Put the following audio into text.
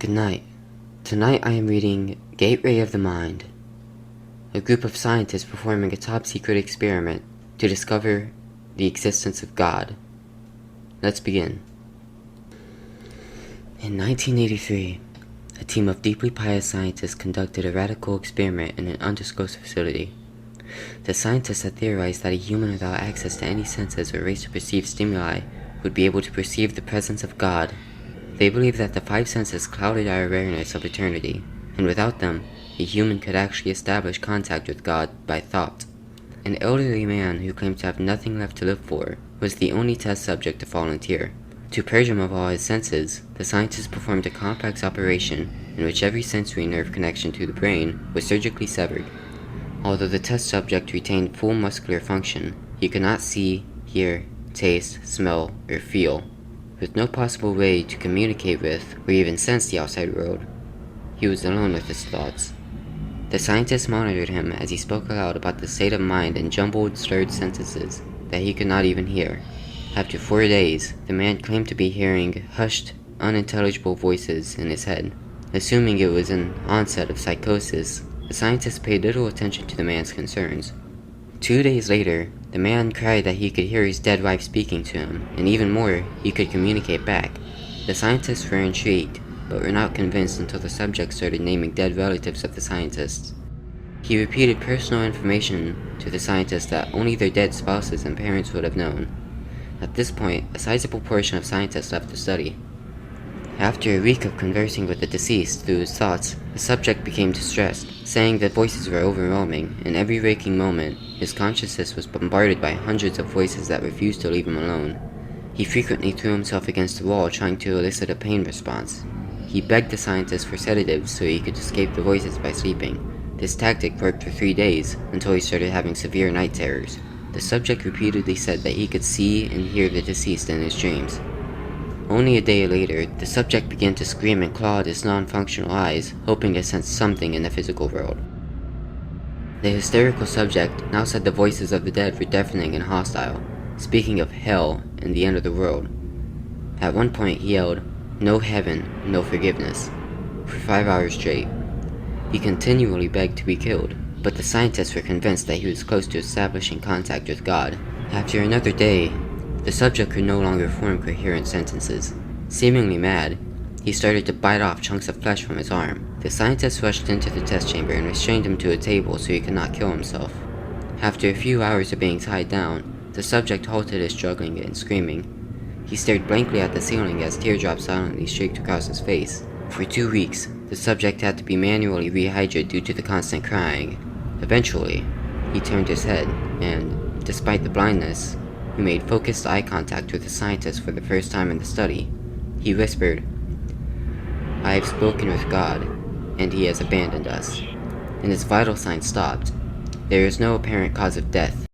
Good night. Tonight I am reading Gateway of the Mind, a group of scientists performing a top-secret experiment to discover the existence of God. Let's begin. In 1983, a team of deeply pious scientists conducted a radical experiment in an undisclosed facility. The scientists had theorized that a human without access to any senses or ways to perceive stimuli would be able to perceive the presence of God. They believed that the five senses clouded our awareness of eternity, and without them, a human could actually establish contact with God by thought. An elderly man who claimed to have nothing left to live for was the only test subject to volunteer. To purge him of all his senses, the scientists performed a complex operation in which every sensory nerve connection to the brain was surgically severed. Although the test subject retained full muscular function, he could not see, hear, taste, smell, or feel. With no possible way to communicate with or even sense the outside world, he was alone with his thoughts. The scientists monitored him as he spoke aloud about the state of mind in jumbled, slurred sentences that he could not even hear. After 4 days, the man claimed to be hearing hushed, unintelligible voices in his head. Assuming it was an onset of psychosis, the scientists paid little attention to the man's concerns. 2 days later, the man cried that he could hear his dead wife speaking to him, and even more, he could communicate back. The scientists were intrigued, but were not convinced until the subject started naming dead relatives of the scientists. He repeated personal information to the scientists that only their dead spouses and parents would have known. At this point, a sizable portion of scientists left the study. After a week of conversing with the deceased through his thoughts, the subject became distressed, saying that voices were overwhelming. In every waking moment, his consciousness was bombarded by hundreds of voices that refused to leave him alone. He frequently threw himself against the wall trying to elicit a pain response. He begged the scientists for sedatives so he could escape the voices by sleeping. This tactic worked for 3 days, until he started having severe night terrors. The subject repeatedly said that he could see and hear the deceased in his dreams. Only a day later, the subject began to scream and claw at his non-functional eyes, hoping to sense something in the physical world. The hysterical subject now said the voices of the dead were deafening and hostile, speaking of hell and the end of the world. At one point he yelled, "No heaven, no forgiveness," for 5 hours straight. He continually begged to be killed, but the scientists were convinced that he was close to establishing contact with God. After another day, the subject could no longer form coherent sentences. Seemingly mad, he started to bite off chunks of flesh from his arm. The scientists rushed into the test chamber and restrained him to a table so he could not kill himself. After a few hours of being tied down, the subject halted his struggling and screaming. He stared blankly at the ceiling as teardrops silently streaked across his face. For 2 weeks, the subject had to be manually rehydrated due to the constant crying. Eventually, he turned his head, and, despite the blindness, he made focused eye contact with the scientist for the first time in the study. He whispered, "I have spoken with God, and he has abandoned us," and his vital signs stopped. There is no apparent cause of death.